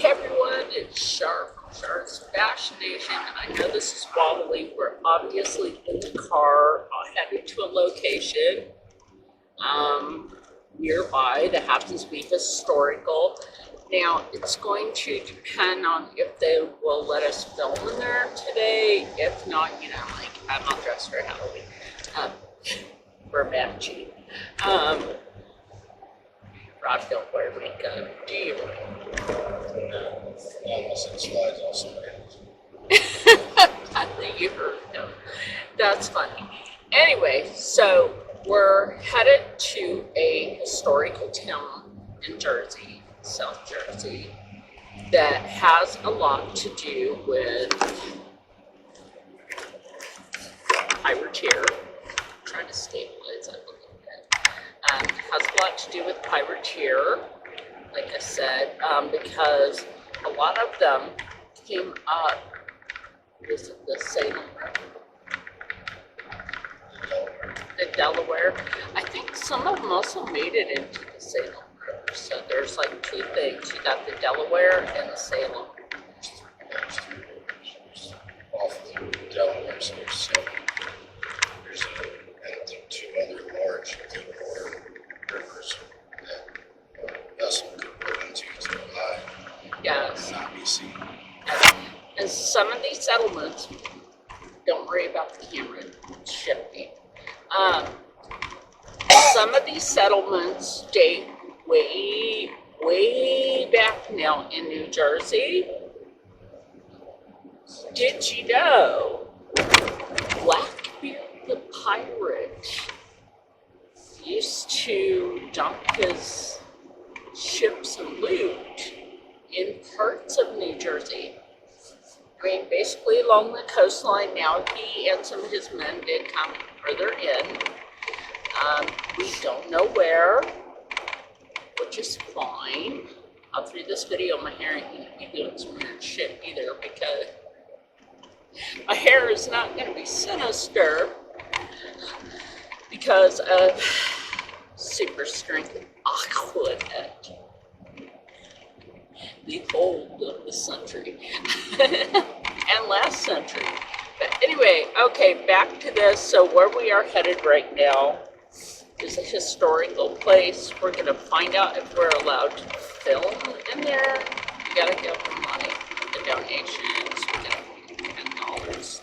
Hey everyone, it's Shark's Fashion Nation, and I know this is wobbly. We're obviously in the car headed to a location nearby that happens to be historical. Now, it's going to depend on if they will let us film in there today. If not, like, I'm not dressed for Halloween. Um, we're matching. Rob, don't wear makeup, do you? No, unless it slides off somebody else. I think you heard him. That's funny. Anyway, so we're headed to a historical town in Jersey, South Jersey, that has a lot to do with pirateer. I'm trying to stabilize that a little bit. Has a lot to do with pirateer, like I said, because a lot of them came up with the Salem River, the Delaware. I think some of them also made it into the Salem River. So there's like two things. You got the Delaware and the Salem. Off of the Delaware, so there's two other large deep-water rivers that a vessel could go into to Yes. not be seen. And some of these settlements, don't worry about the camera shifting. Some of these settlements date way, way back now in New Jersey. Did you know Blackbeard the pirate used to dump his ships and loot in parts of New Jersey? I mean, basically along the coastline. Now he and some of his men did come further in. We don't know where, which is fine. All through this video, my hair ain't going to be doing some weird shit either, because my hair is not going to be sinister because of super strength aquanet, the old of the century and last century. But anyway, okay, back to this. So where we are headed right now is a historical place. We're going to find out if we're allowed to film in there. We got to give them money, the donations. We got to pay $10.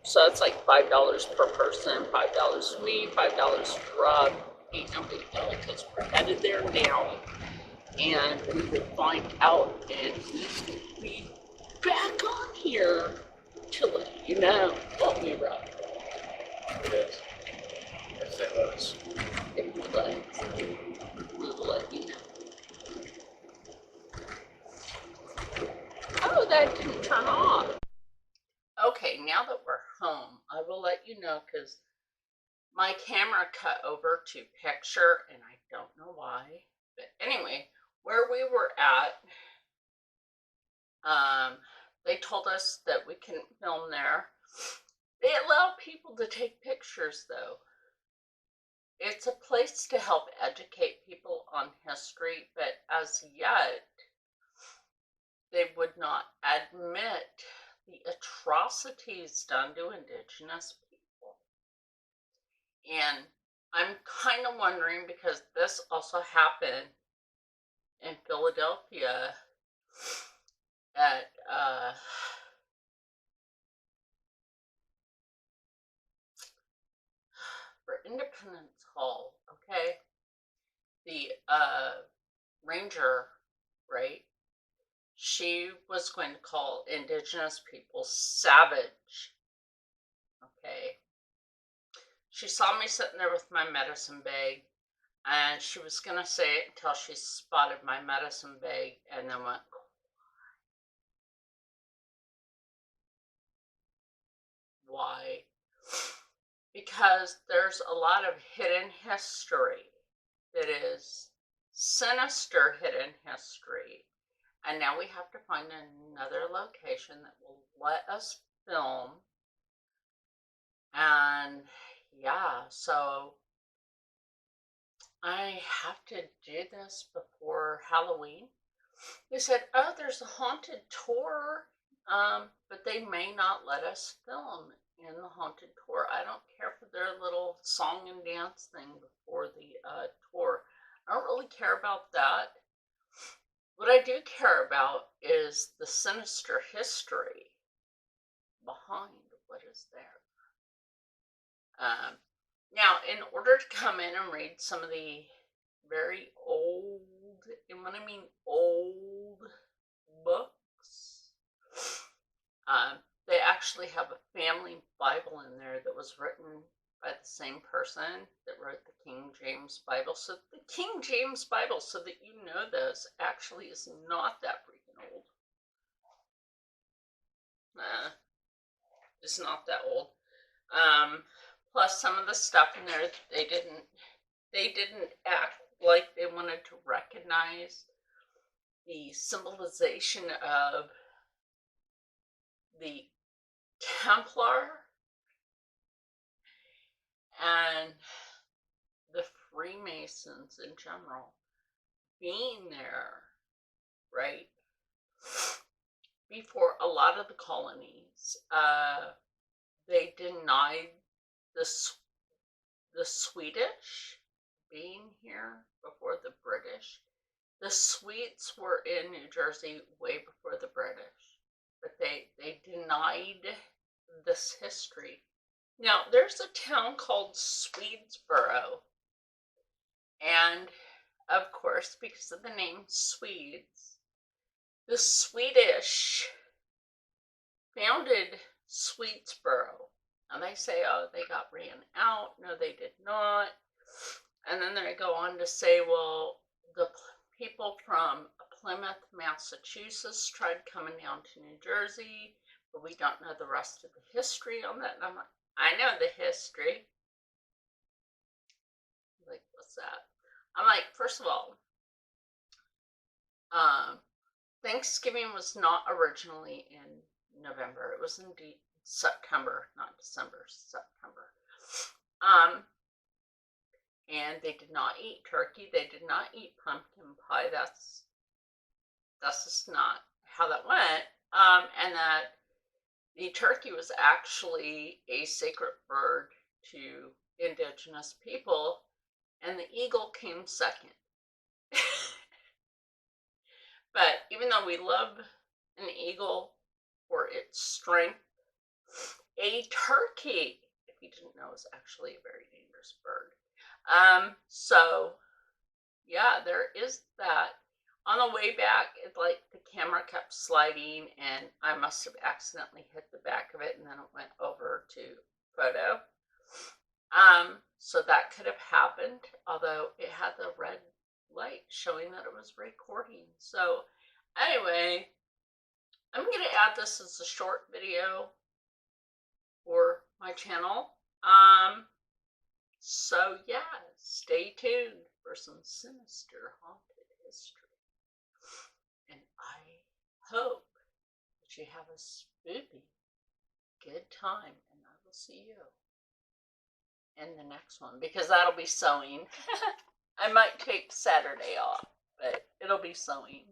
So it's like $5 per person, $5 for me, $5 for Rob. Ain't no big deal because we're headed there now. And we will find out, and we will be back on here to let you know what we wrote. It is. If they let us. If we let, we will let you know. Oh, that didn't turn off. Okay, now that we're home, I will let you know because my camera cut over to picture, and I don't know why. But anyway, where we were at, they told us that we can film there. They allow people to take pictures, though. It's a place to help educate people on history, but as yet, they would not admit the atrocities done to Indigenous people. And I'm kind of wondering, because this also happened in Philadelphia at for Independence Hall, okay? The ranger, right? She was going to call Indigenous people savage, okay? She saw me sitting there with my medicine bag, and she was going to say it until she spotted my medicine bag and then went, why? Because there's a lot of hidden history that is sinister hidden history. And now we have to find another location that will let us film. And yeah, so I have to do this before Halloween. They said, oh, there's a haunted tour, but they may not let us film in the haunted tour. I don't care for their little song and dance thing before the tour. I don't really care about that. What I do care about is the sinister history behind what is there. Now, in order to come in and read some of the very old, and when I mean old books, they actually have a family Bible in there that was written by the same person that wrote the King James Bible. So the King James Bible, so that you know this, actually is not that freaking old. It's not that old. Plus, some of the stuff in there, they didn't act like they wanted to recognize the symbolization of the Templar and the Freemasons in general being there, right, before a lot of the colonies. They denied the Swedish being here before the British. The Swedes were in New Jersey way before the British, but they denied this history. Now, there's a town called Swedesboro, and of course, because of the name Swedes, the Swedish founded Swedesboro. And they say, oh, they got ran out. No, they did not. And then they go on to say, well, the people from Plymouth, Massachusetts tried coming down to New Jersey, but we don't know the rest of the history on that. And I'm like, I know the history. Like, what's that? I'm like, first of all, Thanksgiving was not originally in November. It was indeed September, not December, September. And they did not eat turkey. They did not eat pumpkin pie. That's just not how that went. And that the turkey was actually a sacred bird to indigenous people, and the eagle came second. But even though we love an eagle for its strength, a turkey, if you didn't know, is actually a very dangerous bird. So yeah, there is that. On the way back, it like the camera kept sliding, and I must have accidentally hit the back of it, and then it went over to photo. So that could have happened, although it had the red light showing that it was recording. So anyway, I'm going to add this as a short video for my channel. So yeah, stay tuned for some sinister haunted history. And I hope that you have a spooky good time, and I will see you in the next one, because that'll be sewing. I might take Saturday off, but it'll be sewing.